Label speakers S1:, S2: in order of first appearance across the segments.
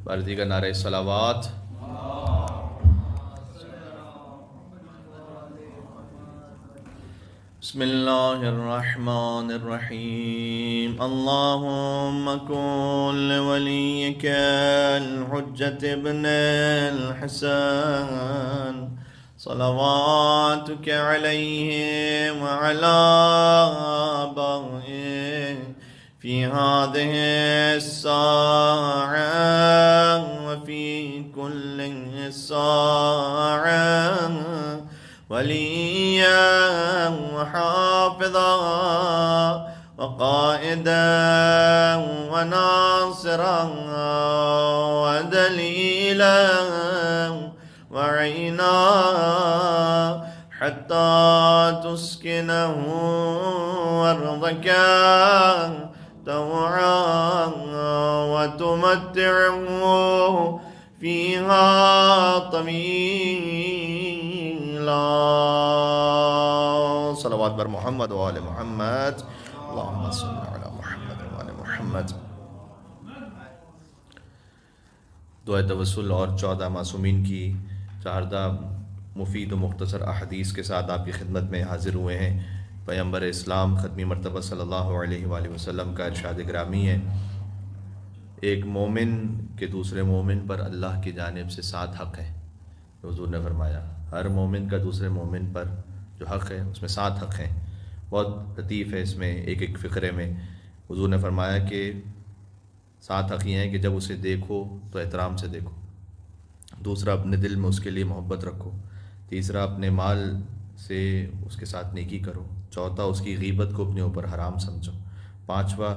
S1: بارتی کا نعرہ صلوات. بسم اللہ الرحمن الرحیم. اللہم کن لولیک الحجۃ ابن الحسن صلواتک علیہ وعلی آبائہ فی هذه الساعة وفي كل ساعة وليا وحافظا وقائدا وناصرا ودليلا وعينا حتى تسكنه أرضك طوعا وتمتعه فيها طويلا. صلوات بر محمد وآل محمد. اللهم صل على محمد وآل محمد. دعائے توسل اور 14 معصومین کی 14 مفید و مختصر احادیث کے ساتھ آپ کی خدمت میں حاضر ہوئے ہیں. پیغمبر اسلام ختمی مرتبہ صلی اللہ علیہ وآلہ وسلم کا ارشاد گرامی ہے، ایک مومن کے دوسرے مومن پر اللہ کی جانب سے 7 حق ہیں. حضور نے فرمایا ہر مومن کا دوسرے مومن پر جو حق ہے اس میں 7 حق ہیں. بہت لطیف ہے اس میں ایک فقرے میں. حضور نے فرمایا کہ 7 حق یہ ہیں کہ جب اسے دیکھو تو احترام سے دیکھو، دوسرا اپنے دل میں اس کے لیے محبت رکھو، تیسرا اپنے مال سے اس کے ساتھ نیکی کرو، چوتھا اس کی غیبت کو اپنے اوپر حرام سمجھو، پانچواں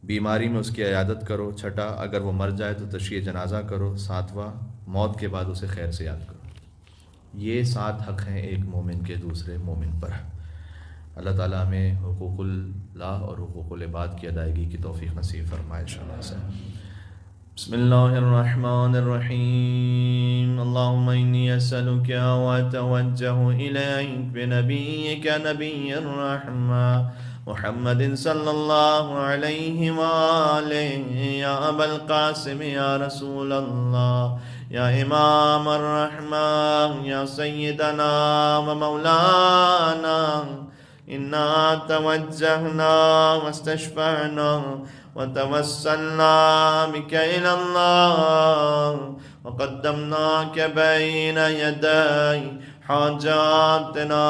S1: بیماری میں اس کی عیادت کرو، چھٹا اگر وہ مر جائے تو تشییع جنازہ کرو، ساتواں موت کے بعد اسے خیر سے یاد کرو. یہ 7 حق ہیں ایک مومن کے دوسرے مومن پر. اللہ تعالیٰ ہمیں حقوق اللہ اور حقوق العباد کی ادائیگی کی توفیق نصیب فرمائے انشاءاللہ سے. بسم اللہ الرحمن الرحیم. اللہم انی اسألک واتوجہ الیک بنبیک نبی الرحمہ محمد صلی اللہ علیہ وآلہ. یا ابا القاسم یا رسول اللہ یا امام الرحمہ یا سیدنا و مولانا انا توجہنا واستشفعنا وتوسلنا بك إلى الله وقدمناك بين يدي حاجاتنا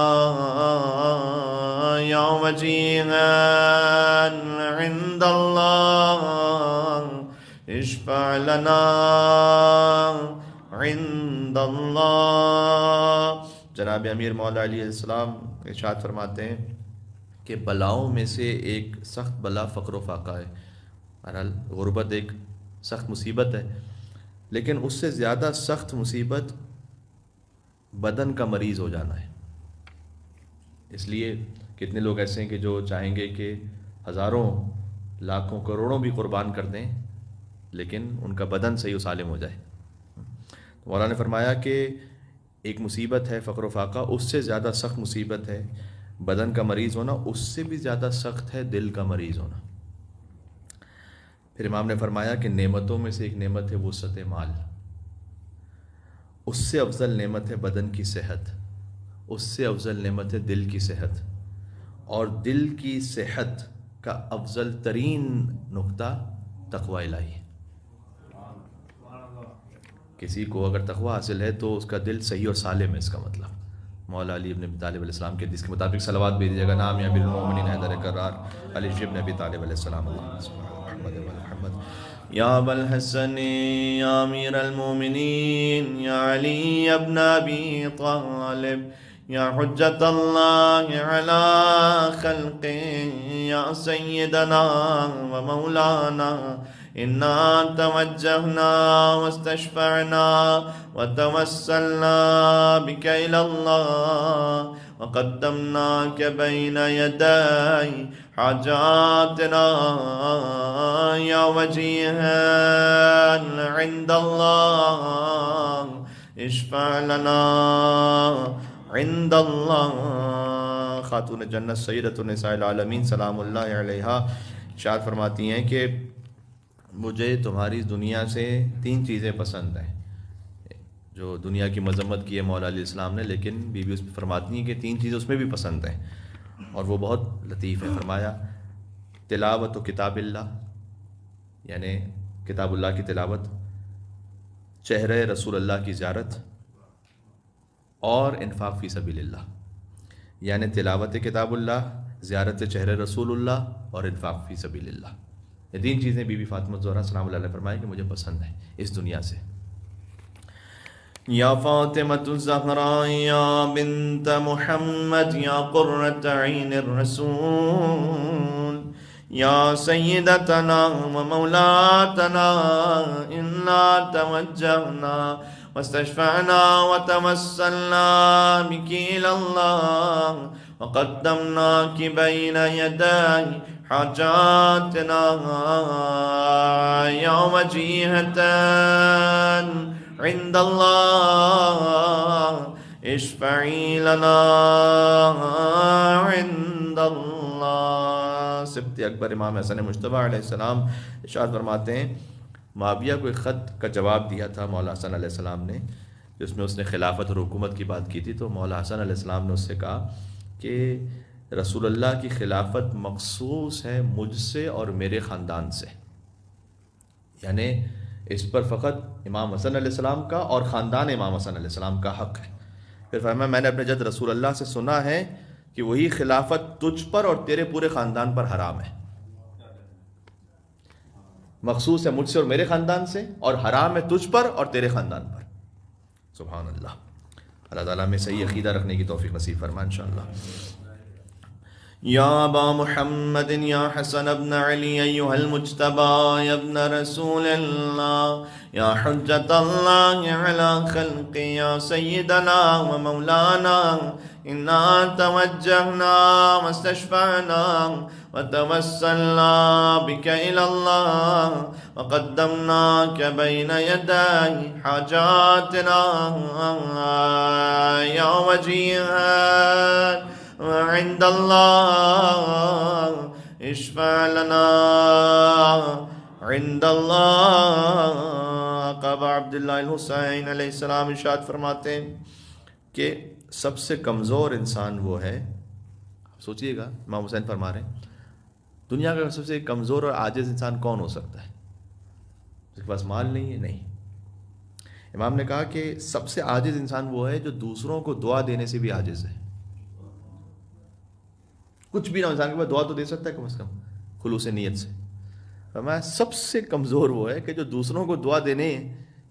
S1: يا وجيها عند الله اشفع لنا عند الله. جناب امیر مولا علیہ السلام ارشاد فرماتے ہیں کہ بلاؤں میں سے ایک سخت بلا فقر و فاقہ ہے. بہرحال غربت ایک سخت مصیبت ہے، لیکن اس سے زیادہ سخت مصیبت بدن کا مریض ہو جانا ہے. اس لیے کتنے لوگ ایسے ہیں کہ جو چاہیں گے کہ ہزاروں لاکھوں کروڑوں بھی قربان کر دیں لیکن ان کا بدن صحیح و سالم ہو جائے. مولانا نے فرمایا کہ ایک مصیبت ہے فقر و فاقہ، اس سے زیادہ سخت مصیبت ہے بدن کا مریض ہونا، اس سے بھی زیادہ سخت ہے دل کا مریض ہونا. پھر امام نے فرمایا کہ نعمتوں میں سے ایک نعمت ہے وسعت مال، اس سے افضل نعمت ہے بدن کی صحت، اس سے افضل نعمت ہے دل کی صحت، اور دل کی صحت کا افضل ترین نقطہ تقوی الہی ہے. کسی کو اگر تقوی حاصل ہے تو اس کا دل صحیح اور سالم ہے. اس کا مطلب مولا علی ابن ابی طالب علیہ السلام کے حدیث کے مطابق صلوات بھیجیے گا. نام یا بالمؤمنین حیدر کرار علی ابن ابی طالب علیہ السلام. اللہم صل علی محمد و محمد. یا ابا الحسن یا امیر المؤمنین یا علی ابن ابی طالب یا حجت اللہ علی خلقہ یا سیدنا و مولانا انا توجہنا واستشفعنا وتوسلنا بك الى اللہ وقدمناك بين يدي حاجاتنا یا وجیہا عند اللہ اشفع لنا عند اللہ. خاتون جنت سیدۃ النساء العالمین سلام اللہ علیہا ارشاد فرماتی ہیں کہ مجھے تمہاری دنیا سے 3 چیزیں پسند ہیں. جو دنیا کی مذمت کی ہے مولا علیہ السلام نے، لیکن بی بی اس پہ فرماتی ہیں کہ 3 چیزیں اس میں بھی پسند ہیں، اور وہ بہت لطیف ہے. فرمایا تلاوت و کتاب اللہ، یعنی کتاب اللہ کی تلاوت، چہرہ رسول اللہ کی زیارت، اور انفاق فی سبیل اللہ. یعنی تلاوت کتاب اللہ، زیارت چہرہ رسول اللہ، اور انفاق فی سبیل اللہ. یہ 3 چیزیں بی بی فاطمہ الزہرا سلام اللہ علیہ نے فرمایا کہ مجھے پسند ہیں اس دنیا سے. یا فاطمۃ الزہراء یا بنت محمد یا قرۃ عین الرسول یا سیدتنا و مولاتنا انا توجہنا واستشفعنا وتوسلنا بك إلى الله وقدمناك بين يدي حاجاتنا يا وجيهة عند الله اشفعي لنا عند الله. سبت اکبر امام حسن مجتبی علیہ السلام ارشاد فرماتے ہیں معاویہ کو ایک خط کا جواب دیا تھا مولا حسن علیہ السلام نے، جس میں اس نے خلافت اور حکومت کی بات کی تھی. تو مولا حسن علیہ السلام نے اس سے کہا کہ رسول اللہ کی خلافت مخصوص ہے مجھ سے اور میرے خاندان سے، یعنی اس پر فقط امام حسن علیہ السلام کا اور خاندان امام حسن علیہ السلام کا حق ہے. پھر فرمایا میں نے اپنے جد رسول اللہ سے سنا ہے کہ وہی خلافت تجھ پر اور تیرے پورے خاندان پر حرام ہے. مخصوص ہے مجھ سے اور میرے خاندان سے، اور حرام ہے تجھ پر اور تیرے خاندان پر. سبحان اللہ. اللہ تعالیٰ میں صحیح عقیدہ رکھنے کی توفیق نصیب فرما انشاءاللہ. یا ابا محمد یا حسن ابن علی ایہا المجتبی یا ابن رسول اللہ یا حجت اللہ علی خلق یا سیدنا و مولانا انا توجہنا واستشفعنا وتوسلنا بك إلى الله وقدمناك بين يدي حاجاتنا يا وجيها عند الله اشفع لنا عند الله. ابا عبداللہ الحسین علیہ السلام ارشاد فرماتے ہیں کہ سب سے کمزور انسان وہ ہے، سوچئے گا امام حسین فرما رہے ہیں دنیا کا سب سے کمزور اور عاجز انسان کون ہو سکتا ہے؟ اس کے پاس مال نہیں ہے؟ نہیں. امام نے کہا کہ سب سے عاجز انسان وہ ہے جو دوسروں کو دعا دینے سے بھی عاجز ہے. کچھ بھی نہ انسان کے پاس دعا تو دے سکتا ہے کم از کم خلوص نیت سے. فرمایا سب سے کمزور وہ ہے کہ جو دوسروں کو دعا دینے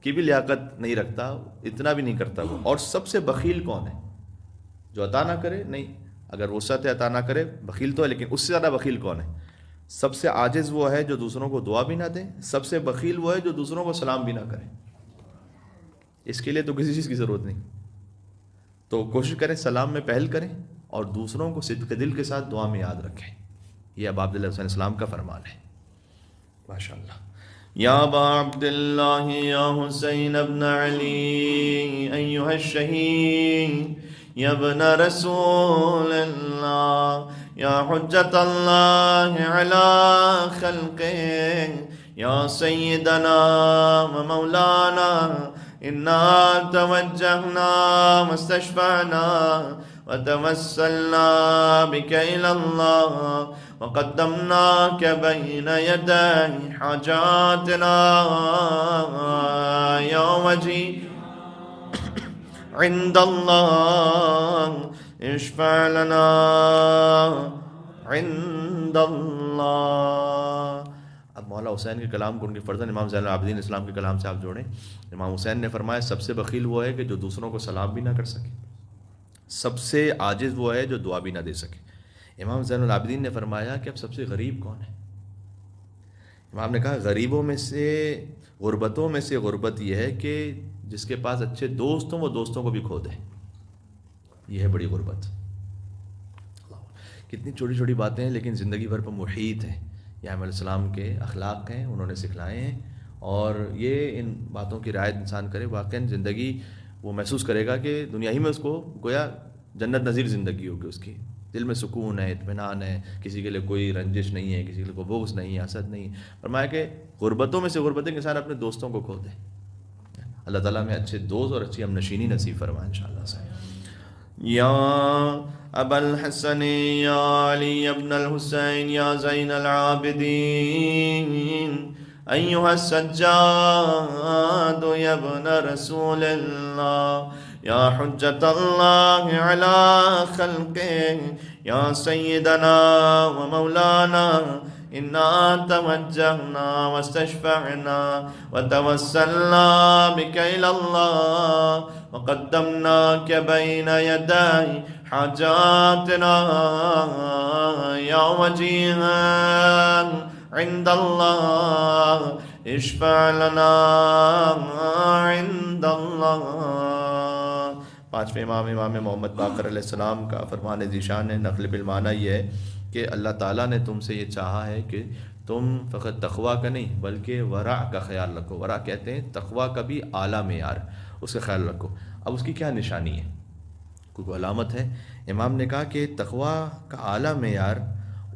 S1: کی بھی لیاقت نہیں رکھتا، اتنا بھی نہیں کرتا وہ. اور سب سے بخیل کون ہے؟ جو عطا نہ کرے. نہیں، اگر وسعت عطا نہ کرے بخیل تو ہے، لیکن اس سے زیادہ بخیل کون ہے؟ سب سے عاجز وہ ہے جو دوسروں کو دعا بھی نہ دے، سب سے بخیل وہ ہے جو دوسروں کو سلام بھی نہ کرے. اس کے لیے تو کسی چیز کی ضرورت نہیں. تو کوشش کریں سلام میں پہل کریں اور دوسروں کو صدق دل کے ساتھ دعا میں یاد رکھیں. یہ ابا عبداللہ علیہ السلام کا فرمان ہے. ماشاءاللہ. یا ابا عبداللہ یا حسین ابن علی ایہا الشہید یا ابن رسول اللہ یا حجت اللہ علی خلقہ یا سیدنا و مولانا انا توجہنا واستشفعنا وتوسلنا بك إلى الله وقدمناك بين يدي حاجاتنا يا وجي عند الله اشفع لنا عند الله. اب مولا حسین کے کلام کو ان کے فرزند امام زین العابدین اسلام کے کلام سے آپ جوڑیں. امام حسین نے فرمایا سب سے بخیل وہ ہے کہ جو دوسروں کو سلام بھی نہ کر سکے، سب سے عاجز وہ ہے جو دعا بھی نہ دے سکے. امام زین العابدین نے فرمایا کہ اب سب سے غریب کون ہے؟ امام نے کہا غریبوں میں سے، غربتوں میں سے غربت یہ ہے کہ جس کے پاس اچھے دوست ہوں وہ دوستوں کو بھی کھو دے. یہ ہے بڑی غربت. کتنی چھوٹی چھوٹی باتیں ہیں لیکن زندگی بھر پر محیط ہیں. یہ علیہ السلام کے اخلاق ہیں، انہوں نے سکھلائے ہیں، اور یہ ان باتوں کی رعایت انسان کرے واقعاً زندگی وہ محسوس کرے گا کہ دنیا ہی میں اس کو گویا جنت نظیر زندگی ہوگی اس کی. دل میں سکون ہے، اطمینان ہے، کسی کے لیے کوئی رنجش نہیں ہے، کسی کے لیے کوئی بغض نہیں ہے، حسد نہیں ہے۔ فرمایا کہ غربتوں میں سے غربت ہے کہ انسان اپنے دوستوں کو کھو دے۔ اللہ تعالیٰ میں اچھے دوست اور اچھی ہم نشینی نصیب فرمائے انشاءاللہ سے۔ یا ابا الحسن یا علی ابن الحسین یا زین العابدین ایھا السجاد یا ابن رسول اللہ یا حجت اللہ علی خلقہ یا سیدنا و مولانا انا توجہنا واستشفعنا وتوسلنا بک الی اللہ وقدمناک بین یدی حاجاتنا یا وجیہا عند اللہ اشفع لنا عند اللہ۔ پانچویں امام محمد باقر علیہ السلام کا فرمان ذیشان ہے، نقل بالمعنی یہ ہے کہ اللہ تعالیٰ نے تم سے یہ چاہا ہے کہ تم فقط تقویٰ کا نہیں بلکہ ورع کا خیال رکھو۔ ورع کہتے ہیں تقویٰ کا بھی اعلیٰ معیار، اس کا خیال رکھو۔ اب اس کی کیا نشانی ہے، کوئی علامت ہے؟ امام نے کہا کہ تقویٰ کا اعلیٰ معیار،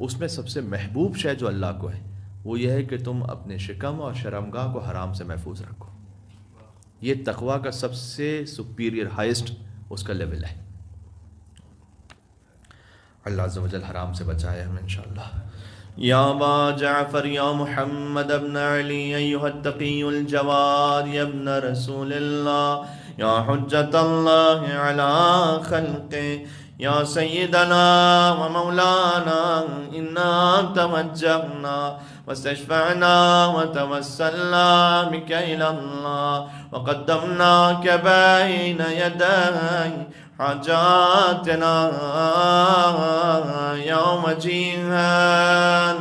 S1: اس میں سب سے محبوب شے جو اللہ کو ہے وہ یہ ہے کہ تم اپنے شکم اور شرمگاہ کو حرام سے محفوظ رکھو۔ یہ تقویٰ کا سب سے سپیریئر ہائیسٹ اس کا لیول ہے۔ اللہ عز و جل حرام سے بچائے ہمیں انشاءاللہ۔ یا ابا جعفر یا محمد ابن علی ایھا التقی الجواد یا ابن رسول اللہ یا حجت اللہ علی خلقہ یا سیدنا و مولانا انا توجہنا واستشفعنا وتوسلنا بک الی اللہ وقدمناک بین یدی حاجاتنا یوم جیہا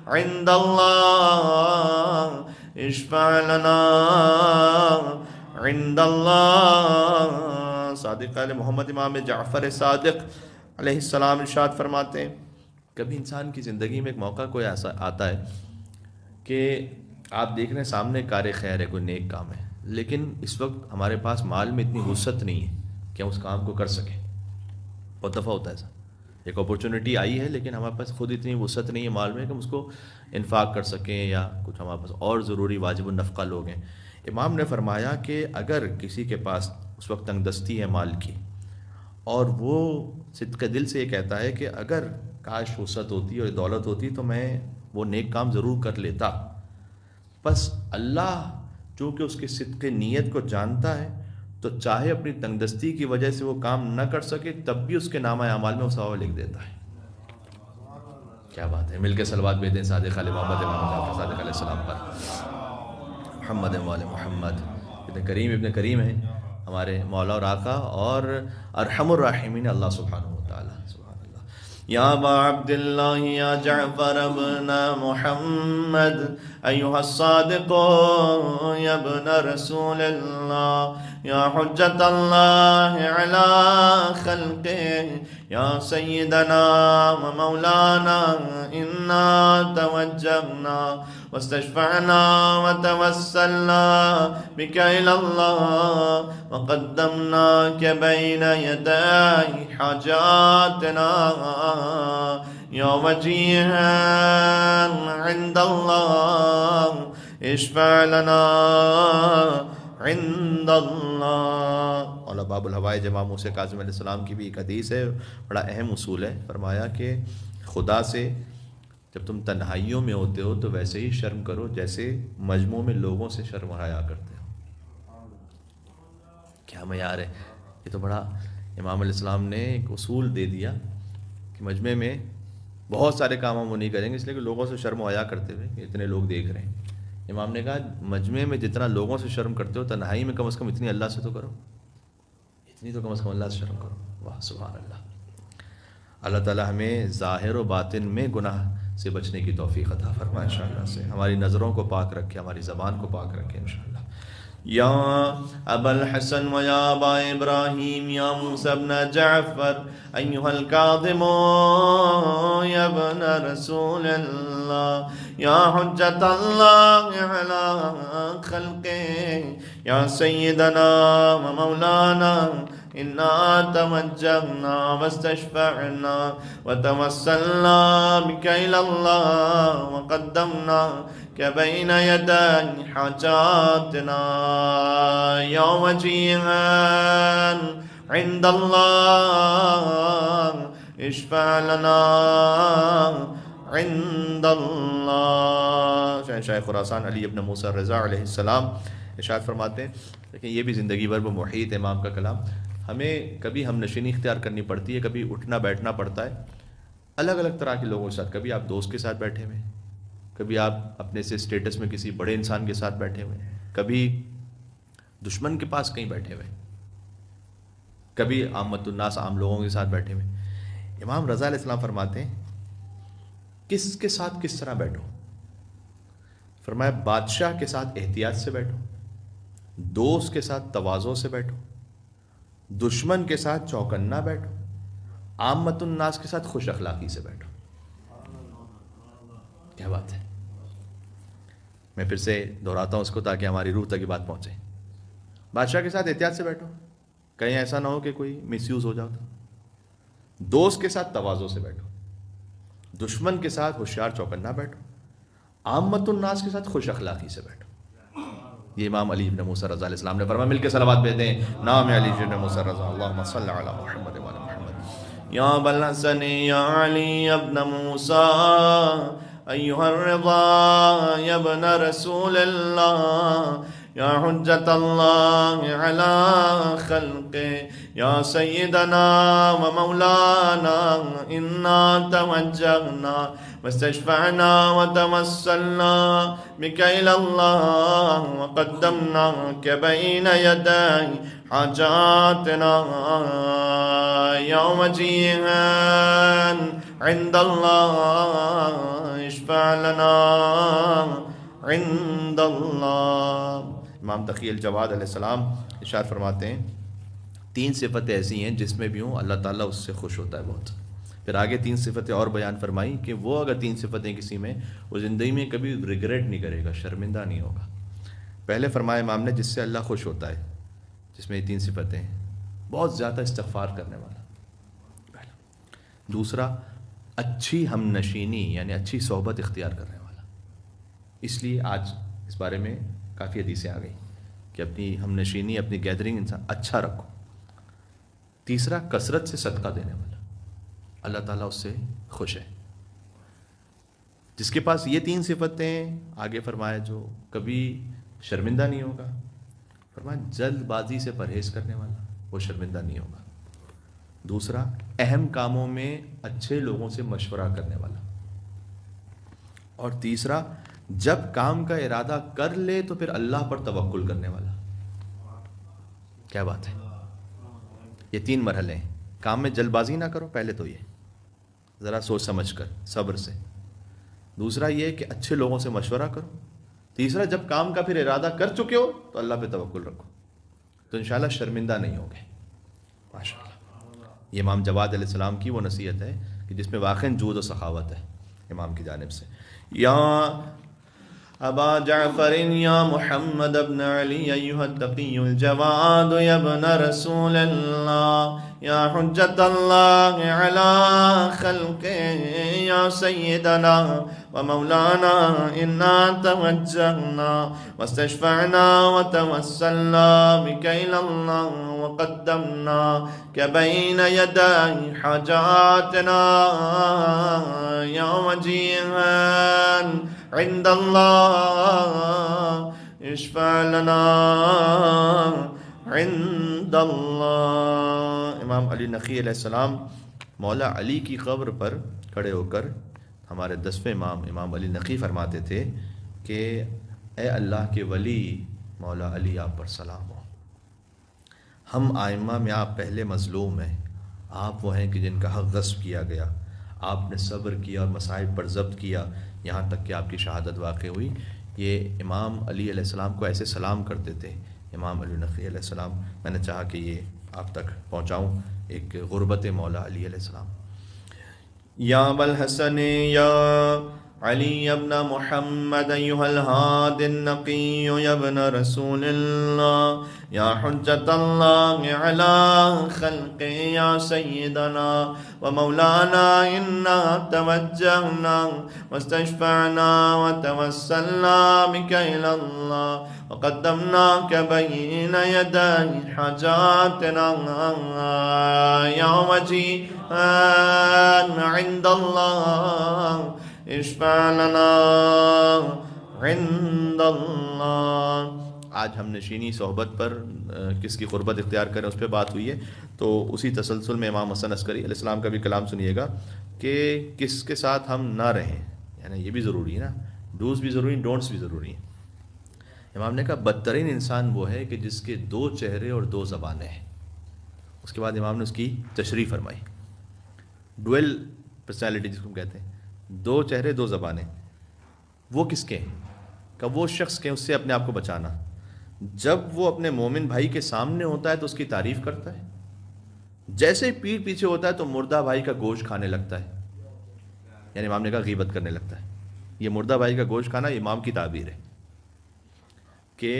S1: عند اللہ اشفع لنا عند اللہ۔ صادق علیہ محمد امام جعفر صادق علیہ السلام ارشاد فرماتے ہیں کبھی انسان کی زندگی میں ایک موقع کوئی ایسا آتا ہے کہ آپ دیکھ رہے ہیں سامنے کار خیر ہے، کوئی نیک کام ہے، لیکن اس وقت ہمارے پاس مال میں اتنی وسعت نہیں ہے کہ ہم اس کام کو کر سکیں۔ بہت دفعہ ہوتا ہے ایسا، ایک اپورچونٹی آئی ہے لیکن ہمارے پاس خود اتنی وسعت نہیں ہے مال میں کہ ہم اس کو انفاق کر سکیں، یا کچھ ہمارے پاس اور ضروری واجب النفقہ لوگ ہیں۔ امام نے فرمایا کہ اگر کسی کے پاس اس وقت تنگ دستی ہے مال کی اور وہ صدق دل سے یہ کہتا ہے کہ اگر کاش وسعت ہوتی اور دولت ہوتی تو میں وہ نیک کام ضرور کر لیتا، بس اللہ چونکہ اس کے صدق نیت کو جانتا ہے تو چاہے اپنی تنگ دستی کی وجہ سے وہ کام نہ کر سکے تب بھی اس کے نامہ اعمال میں وہ ثواب لکھ دیتا ہے۔ کیا بات ہے، مل کے صلوات بھیجیں صادق علیہ محمد امام جعفر صادق علیہ السلام پر، محمد وآل محمد۔ ابن کریم ہیں ہمارے مولا اور آقا اور ارحم الراحمین اللہ سبحانہ وتعالی۔ سبحان اللہ۔ یا ابا عبداللہ یا جعفر ابن محمد ایھا الصادق یا ابن رسول اللہ یا حجت اللہ علی خلقہ یا سیدنا و مولانا انا توجہنا واستشفعنا وتوسلنا بک الی اللہ وقدمناک بین یدی حاجاتنا یا وجیہا عند اللہ اشفع لنا عند اللہ۔ اور باب الحوائج امام موسیٰ کاظم علیہ السلام کی بھی ایک حدیث ہے، بڑا اہم اصول ہے۔ فرمایا کہ خدا سے جب تم تنہائیوں میں ہوتے ہو تو ویسے ہی شرم کرو جیسے مجموع میں لوگوں سے شرم حیا کرتے ہو۔ کیا معیار ہے، یہ تو بڑا امام علیہ السلام نے ایک اصول دے دیا کہ مجمع میں بہت سارے کام ہم وہ نہیں کریں گے اس لیے کہ لوگوں سے شرم و حیا کرتے ہوئے کہ اتنے لوگ دیکھ رہے ہیں۔ امام نے کہا مجمع میں جتنا لوگوں سے شرم کرتے ہو تنہائی میں کم از کم اتنی اللہ سے تو کرو، اتنی تو کم از کم اللہ سے شرم کرو۔ واہ سبحان اللہ۔ اللہ تعالی ہمیں ظاہر و باطن میں گناہ سے بچنے کی توفیق عطا فرمائے انشاءاللہ سے، ہماری نظروں کو پاک رکھے، ہماری زبان کو پاک رکھے انشاءاللہ۔ یا ابا الحسن و یا ابا ابراہیم یا موسیٰ ابن جعفر ایھا الکاظم یا ابن رسول اللہ یا حجت اللہ علی خلقہ یا سیدنا و مولانا إنا توجهنا واستشفعنا وتوسلنا بك إلى الله وقدمناك بين يدي حاجاتنا يا وجيها عند الله اشفع لنا عند اللہ. شاہ خراسان علی ابن موسیٰ رضا علیہ السلام ارشاد فرماتے ہیں، لیکن یہ بھی زندگی بھر وہ محیط امام کا کلام. ہمیں کبھی ہم نشینی اختیار کرنی پڑتی ہے، کبھی اٹھنا بیٹھنا پڑتا ہے الگ الگ طرح کے لوگوں کے ساتھ. کبھی آپ دوست کے ساتھ بیٹھے ہوئے، کبھی آپ اپنے سے اسٹیٹس میں کسی بڑے انسان کے ساتھ بیٹھے ہوئے، کبھی دشمن کے پاس کہیں بیٹھے ہوئے، کبھی عامت الناس عام لوگوں کے ساتھ بیٹھے ہوئے. امام رضا علیہ السلام فرماتے ہیں کس کے ساتھ کس طرح بیٹھو. فرمایا بادشاہ کے ساتھ احتیاط سے بیٹھو، دوست کے ساتھ تواضع سے بیٹھو، دشمن کے ساتھ چوکنا بیٹھو، عامت الناس کے ساتھ خوش اخلاقی سے بیٹھو. کیا بات ہے. میں پھر سے دہراتا ہوں اس کو تاکہ ہماری روح تک یہ بات پہنچے. بادشاہ کے ساتھ احتیاط سے بیٹھو، کہیں ایسا نہ ہو کہ کوئی مس یوز ہو جاتا. دوست کے ساتھ تواضع سے بیٹھو، دشمن کے ساتھ ہوشیار چوکنا بیٹھو، عامت الناس کے ساتھ خوش اخلاقی سے بیٹھو. یہ امام علی بن موسیٰ رضا علیہ السلام نے فرمایا. مل کے صلوات بھیجتے ہیں نام علی بن موسیٰ رضا. اللہم صلی علی محمد وعلی محمد. یا ابا الحسن یا علی ابن موسیٰ ایھا الرضا یا ابن رسول اللہ یا حجت اللہ علی خلقہ یا سیدنا و مولانا انا توجہنا واستشفعنا وتوسلنا بك إلى الله وقدمناك بين يدي حاجاتنا يا وجيها عند الله اشفع لنا عند اللہ. امام تقی الجواد علیہ السلام ارشاد فرماتے ہیں 3 صفتیں ایسی ہیں جس میں بھی ہوں اللہ تعالیٰ اس سے خوش ہوتا ہے بہت. پھر آگے 3 صفتیں اور بیان فرمائی کہ وہ اگر 3 صفتیں کسی میں، وہ زندگی میں کبھی ریگریٹ نہیں کرے گا، شرمندہ نہیں ہوگا. پہلے فرمایا امام نے جس سے اللہ خوش ہوتا ہے، جس میں یہ 3 صفتیں ہیں. بہت زیادہ استغفار کرنے والا پہلا. دوسرا اچھی ہم نشینی یعنی اچھی صحبت اختیار کرنے والا. اس لیے آج اس بارے میں کافی حدیثیں آ گئی کہ اپنی ہم نشینی اپنی گیدرنگ انسان اچھا رکھو. تیسرا کثرت سے صدقہ دینے والا، اللہ تعالیٰ اس سے خوش ہے. جس کے پاس یہ 3 صفتیں آگے فرمایا جو کبھی شرمندہ نہیں ہوگا. فرمایا جلد بازی سے پرہیز کرنے والا، وہ شرمندہ نہیں ہوگا. دوسرا اہم کاموں میں اچھے لوگوں سے مشورہ کرنے والا. اور تیسرا جب کام کا ارادہ کر لے تو پھر اللہ پر توکل کرنے والا. کیا بات ہے. یہ 3 مرحلے ہیں. کام میں جلد بازی نہ کرو، پہلے تو یہ ذرا سوچ سمجھ کر صبر سے. دوسرا یہ کہ اچھے لوگوں سے مشورہ کرو. تیسرا جب کام کا پھر ارادہ کر چکے ہو تو اللہ پہ توکل رکھو، تو انشاءاللہ شرمندہ نہیں ہوگے. ماشاءاللہ. یہ امام جواد علیہ السلام کی وہ نصیحت ہے کہ جس میں واقعاً جود و سخاوت ہے امام کی جانب سے. یا ابا جعفر یا محمد ابن علی ایھا التقی الجواد یا ابن رسول اللہ یا حجت اللہ علی خلقہ یا سیدنا و مولانا انا توجہنا واستشفعنا وتوسلنا بک الی اللہ وقدمناک بین یدی حاجاتنا یا وجیہا عند اللہ اشفع لنا عند اللہ. امام علی نقی علیہ السلام مولا علی کی قبر پر کھڑے ہو کر ہمارے 10ویں امام امام علی نقی فرماتے تھے کہ اے اللہ کے ولی مولا علی آپ پر سلام ہو. ہم آئمہ میں آپ پہلے مظلوم ہیں. آپ وہ ہیں کہ جن کا حق غصب کیا گیا. آپ نے صبر کیا اور مصائب پر ضبط کیا یہاں تک کہ آپ کی شہادت واقع ہوئی. یہ امام علی علیہ السلام کو ایسے سلام کرتے تھے امام علی نقی علیہ السلام. میں نے چاہا کہ یہ آپ تک پہنچاؤں ایک غربت مولا علی علیہ السلام. یا ابا الحسن یا علي ابن محمد أيها الهادي النقي يا ابن رسول الله يا حجة الله على خلقه يا سيدنا ومولانا إنا توجهنا واستشفعنا وتوسلنا بك إلى الله وقدمناك بين يدي حاجاتنا يا وجيها عند الله اشفع لنا عند اللہ۔ آج ہم نشینی صحبت پر کس کی قربت اختیار کریں اس پہ بات ہوئی ہے، تو اسی تسلسل میں امام حسن عسکری علیہ السلام کا بھی کلام سنیے گا کہ کس کے ساتھ ہم نہ رہیں، یعنی یہ بھی ضروری ہے نا، ڈوز بھی ضروری ہیں، ڈونٹس بھی ضروری ہیں۔ امام نے کہا بدترین انسان وہ ہے کہ جس کے دو چہرے اور دو زبانیں ہیں۔ اس کے بعد امام نے اس کی تشریح فرمائی، ڈویل پرسنالٹی جس کو کہتے ہیں، دو چہرے دو زبانیں، وہ کس کے ہیں؟ کہ وہ شخص کے اس سے اپنے آپ کو بچانا، جب وہ اپنے مومن بھائی کے سامنے ہوتا ہے تو اس کی تعریف کرتا ہے، جیسے ہی پیٹھ پیچھے ہوتا ہے تو مردہ بھائی کا گوشت کھانے لگتا ہے، یعنی امام نے کہا غیبت کرنے لگتا ہے۔ یہ مردہ بھائی کا گوشت کھانا امام کی تعبیر ہے کہ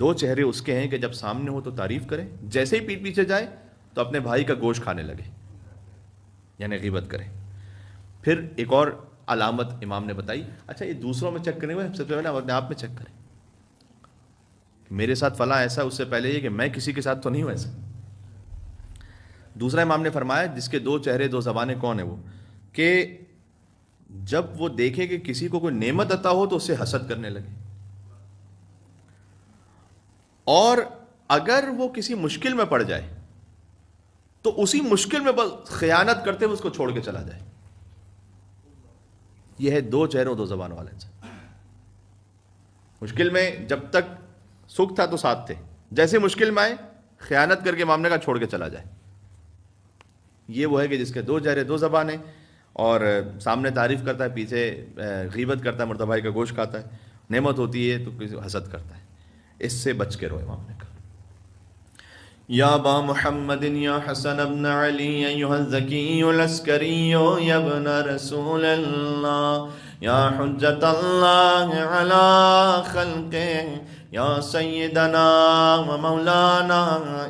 S1: دو چہرے اس کے ہیں کہ جب سامنے ہو تو تعریف کرے، جیسے ہی پیٹھ پیچھے جائے تو اپنے بھائی کا گوشت کھانے لگے، یعنی غیبت کرے۔ پھر ایک اور علامت امام نے بتائی، اچھا یہ دوسروں میں چیک کریں ہوئے، سب سے پہلے اپنے آپ میں چیک کریں، میرے ساتھ فلاں ایسا، اس سے پہلے یہ کہ میں کسی کے ساتھ تو نہیں ہوں ایسا۔ دوسرا امام نے فرمایا جس کے دو چہرے دو زبانیں کون ہیں وہ، کہ جب وہ دیکھے کہ کسی کو کوئی نعمت عطا ہو تو اس سے حسد کرنے لگے، اور اگر وہ کسی مشکل میں پڑ جائے تو اسی مشکل میں بس خیانت کرتے ہوئے اس کو چھوڑ کے چلا جائے۔ یہ ہے دو چہروں دو زبان والے انسان۔ مشکل میں جب تک سکھ تھا تو ساتھ تھے، جیسے مشکل میں آئے خیانت کر کے معاملے کا چھوڑ کے چلا جائے۔ یہ وہ ہے کہ جس کے دو چہرے دو زبانیں، اور سامنے تعریف کرتا ہے، پیچھے غیبت کرتا ہے، مردہ بھائی کا گوشت کھاتا ہے، نعمت ہوتی ہے تو کسی حسد کرتا ہے۔ اس سے بچ کے رہو، امام نے کہا۔ یا ابا محمد یا حسن ابن علی ایھا الزکی العسکری یا ابن رسول اللہ یا حجت اللہ علی خلقہ یا سیدنا و مولانا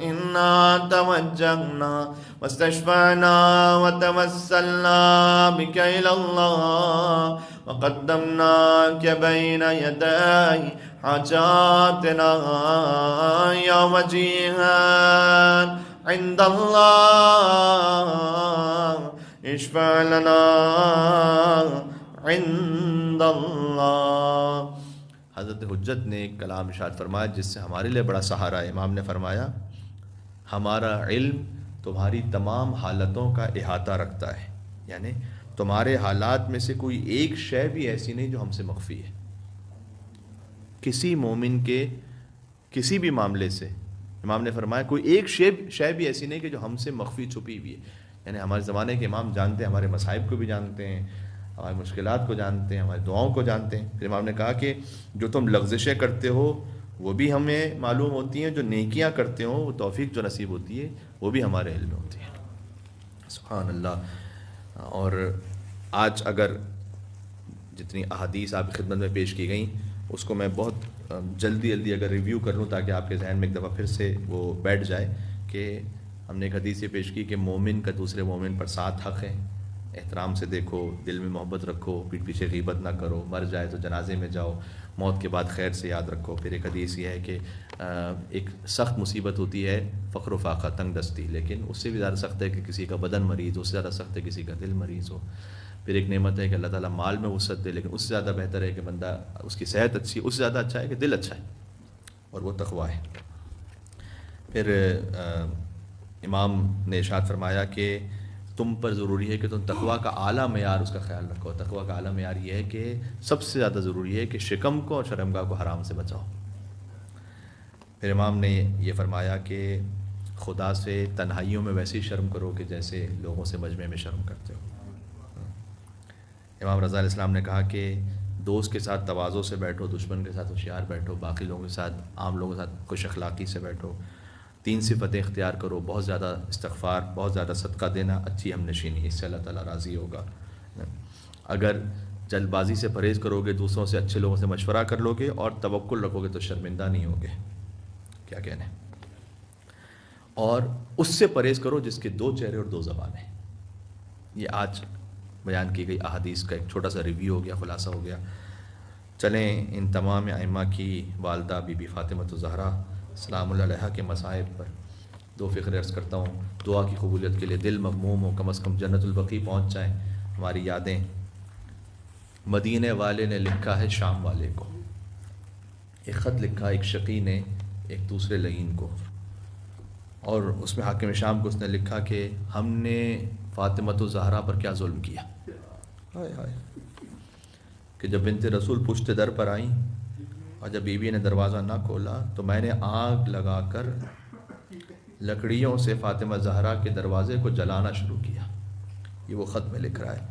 S1: انا توجہنا واستشفعنا وتوسلنا بک الی اللہ وقدمناک بین یدی حاجاتنا یا وجیہا عند اللہ اشفع لنا عند اللہ۔ حضرت حجت نے ایک کلام ارشاد فرمایا جس سے ہمارے لیے بڑا سہارا ہے۔ امام نے فرمایا ہمارا علم تمہاری تمام حالتوں کا احاطہ رکھتا ہے، یعنی تمہارے حالات میں سے کوئی ایک شے بھی ایسی نہیں جو ہم سے مخفی ہے۔ کسی مومن کے کسی بھی معاملے سے امام نے فرمایا کوئی ایک شے بھی ایسی نہیں کہ جو ہم سے مخفی چھپی ہوئی ہے، یعنی ہمارے زمانے کے امام جانتے ہیں، ہمارے مصائب کو بھی جانتے ہیں، ہماری مشکلات کو جانتے ہیں، ہماری دعاؤں کو جانتے ہیں۔ پھر امام نے کہا کہ جو تم لغزشیں کرتے ہو وہ بھی ہمیں معلوم ہوتی ہیں، جو نیکیاں کرتے ہو وہ توفیق جو نصیب ہوتی ہے وہ بھی ہمارے علم میں ہوتی ہے۔ سبحان اللہ۔ اور آج اگر جتنی احادیث آپ کی خدمت میں پیش کی گئیں اس کو میں بہت جلدی اگر ریویو کر لوں تاکہ آپ کے ذہن میں ایک دفعہ پھر سے وہ بیٹھ جائے کہ ہم نے ایک حدیث یہ پیش کی کہ مومن کا دوسرے مومن پر 7 حق ہیں۔ احترام سے دیکھو، دل میں محبت رکھو، پیٹھ پیچھے غیبت نہ کرو، مر جائے تو جنازے میں جاؤ، موت کے بعد خیر سے یاد رکھو۔ پھر ایک حدیث یہ ہے کہ ایک سخت مصیبت ہوتی ہے فقر و فاقہ، تنگ دستی، لیکن اس سے بھی زیادہ سخت ہے کہ کسی کا بدن مریض ہو، اس سے زیادہ سخت ہے کسی کا دل مریض ہو۔ پھر ایک نعمت ہے کہ اللہ تعالیٰ مال میں وسعت دے، لیکن اس سے زیادہ بہتر ہے کہ بندہ اس کی صحت اچھی، اس سے زیادہ اچھا ہے کہ دل اچھا ہے، اور وہ تقویٰ ہے۔ پھر امام نے ارشاد فرمایا کہ تم پر ضروری ہے کہ تم تقویٰ کا اعلیٰ معیار اس کا خیال رکھو۔ تقویٰ کا اعلیٰ معیار یہ ہے کہ سب سے زیادہ ضروری ہے کہ شکم کو اور شرمگاہ کو حرام سے بچاؤ۔ پھر امام نے یہ فرمایا کہ خدا سے تنہائیوں میں ویسے ہی شرم کرو کہ جیسے لوگوں سے مجمع میں شرم کرتے ہو۔ امام رضا علیہ السلام نے کہا کہ دوست کے ساتھ تواضع سے بیٹھو، دشمن کے ساتھ ہوشیار بیٹھو، باقی لوگوں کے ساتھ، عام لوگوں کے ساتھ خوش اخلاقی سے بیٹھو۔ 3 صفتیں اختیار کرو، بہت زیادہ استغفار، بہت زیادہ صدقہ دینا، اچھی ہم نشینی، اس سے اللہ تعالیٰ راضی ہوگا۔ اگر جلد بازی سے پرہیز کرو گے، دوسروں سے اچھے لوگوں سے مشورہ کر لو گے اور توکل رکھو گے تو شرمندہ نہیں ہوگے. کیا کہنے. اور اس سے پرہیز کرو جس کے 2 چہرے اور 2 زبانیں. یہ آج بیان کی گئی احادیث کا ایک چھوٹا سا ریویو ہو گیا، خلاصہ ہو گیا. چلیں ان تمام ائمہ کی والدہ بی بی فاطمۃ الزہرا سلام اللہ علیہا کے مصائب پر 2 فقرے عرض کرتا ہوں. دعا کی قبولیت کے لیے دل مغموم ہو، کم از کم جنت البقیع پہنچ جائیں. ہماری یادیں. مدینے والے نے لکھا ہے شام والے کو، ایک خط لکھا ایک شقی نے ایک دوسرے لعین کو، اور اس میں حاکم شام کو اس نے لکھا کہ ہم نے فاطمۃ الزہرا پر کیا ظلم کیا. ہائے ہائے. کہ جب بنت رسول پشت در پر آئیں اور جب بیوی نے دروازہ نہ کھولا تو میں نے آگ لگا کر لکڑیوں سے فاطمہ زہرا کے دروازے کو جلانا شروع کیا. یہ وہ خط میں لکھ رہا ہے.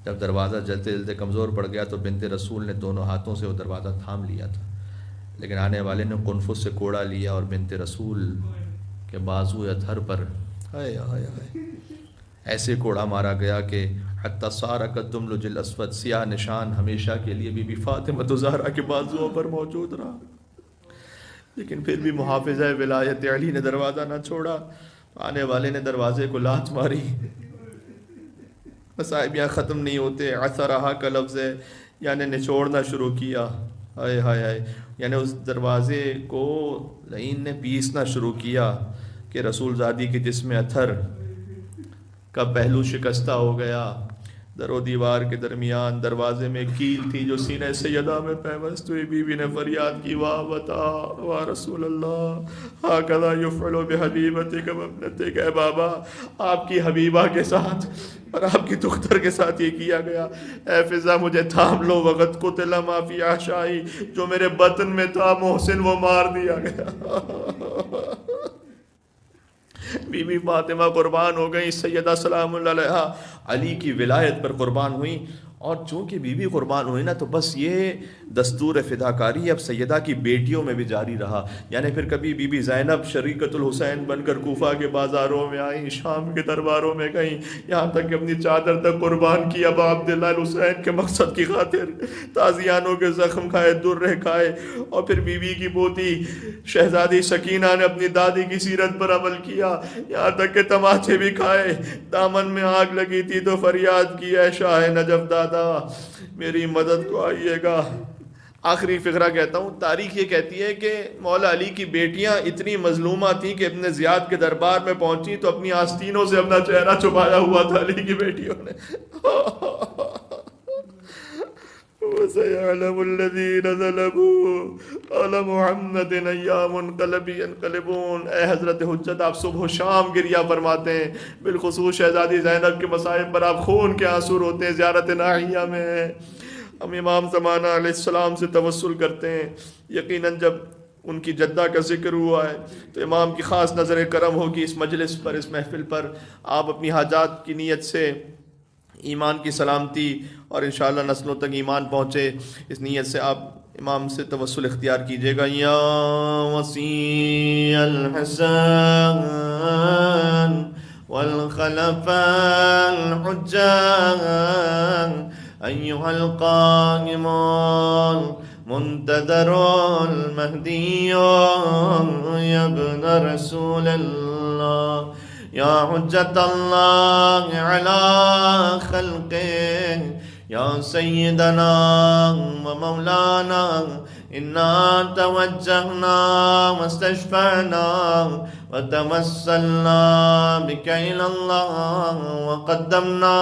S1: جب دروازہ جلتے جلتے کمزور پڑ گیا تو بنت رسول نے دونوں ہاتھوں سے وہ دروازہ تھام لیا تھا، لیکن آنے والے نے قنفذ سے کوڑا لیا اور بنت رسول کے بازو اطہر پر ہائے ہائے ہائے ایسے کوڑا مارا گیا کہ حتی صار کالدملج الاسود، سیاہ نشان ہمیشہ کے لیے بی بی فاطمۃ الزہرا کے بازوؤں پر موجود رہا. لیکن پھر بھی محافظہ ولایت علی نے دروازہ نہ چھوڑا. آنے والے نے دروازے کو لات ماری. مصائب یہاں ختم نہیں ہوتے. عثرہا کا لفظ ہے، یعنی نچوڑنا شروع کیا. ہائے ہائے ہائے. یعنی اس دروازے کو لعین نے پیسنا شروع کیا کہ رسول زادی کے جسم اطہر کا پہلو شکستہ ہو گیا. در و دیوار کے درمیان دروازے میں کیل تھی جو سینہ سیدہ میں پیوست ہوئی. بیوی نے فریاد کی، واہ بتا واہ رسول اللہ، ہاکذا یفعل بحبیبتک وابنتک. اے بابا، آپ کی حبیبہ کے ساتھ اور آپ کی دختر کے ساتھ یہ کیا گیا. اے فضا مجھے تھام لو. وقت قتل ما فی احشائی، جو میرے بطن میں تھا محسن وہ مار دیا گیا. بی بی فاطمہ قربان ہو گئی. سیدہ سلام اللہ علیہا علی کی ولایت پر قربان ہوئی. اور چونکہ بی بی قربان ہوئی نا تو بس یہ دستور فداکاری اب سیدہ کی بیٹیوں میں بھی جاری رہا. یعنی پھر کبھی بی بی زینب شریکت الحسین بن کر کوفہ کے بازاروں میں آئیں، شام کے درباروں میں گئیں، یہاں تک کہ اپنی چادر تک قربان کی ابا عبداللہ الحسین کے مقصد کی خاطر. تازیانوں کے زخم کھائے، درے کھائے. اور پھر بی بی کی پوتی شہزادی سکینہ نے اپنی دادی کی سیرت پر عمل کیا، یہاں تک کہ تماچے بھی کھائے. دامن میں آگ لگی تھی تو فریاد کی، اے شاہ نجف دادا میری مدد کو آئیے گا. آخری فقرہ کہتا ہوں. تاریخ یہ کہتی ہے کہ مولا علی کی بیٹیاں اتنی مظلومہ تھیں کہ ابن زیاد کے دربار میں پہنچی تو اپنی آستینوں سے اپنا چہرہ چھپایا ہوا تھا علی کی بیٹیوں نے. وَسَيَعْلَمُ الَّذِينَ ظَلَمُوا عَلَى مُحَمَّدٍ أَيَّا مُنْقَلَبٍ يَنْقَلِبُونَ. اے حضرت حجت، آپ صبح و شام گریہ فرماتے ہیں. بالخصوص شہزادی زینب کے مصائب پر آپ خون کے آنسو روتے ہیں. زیارت ناحیہ میں ہم امام زمانہ علیہ السلام سے توسل کرتے ہیں. یقیناً جب ان کی جدہ کا ذکر ہوا ہے تو امام کی خاص نظر کرم ہوگی اس مجلس پر، اس محفل پر. آپ اپنی حاجات کی نیت سے ایمان کی سلامتی اور انشاءاللہ نسلوں تک ایمان پہنچے، اس نیت سے آپ امام سے توسل اختیار کیجیے گا. یا وصی الحسن والخلف الحجان ایھا القائم منتظر المہدی یا ابن رسول اللہ یا حجت اللہ علی خلقہ یا سیدنا و مولانا انا توجہنا واستشفعنا وتوسلنا بک الی اللہ وقدمنا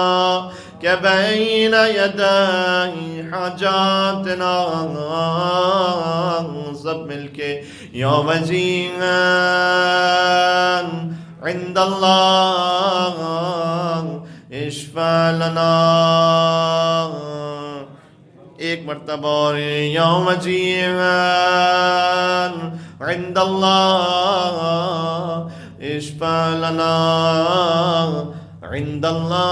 S1: بین یدی حاجاتنا. سب مل کے یا وجیہا عند اللہ اشفع لنا. ایک مرتبہ اور یا وجیہا عند اللہ اشفع لنا عند اللہ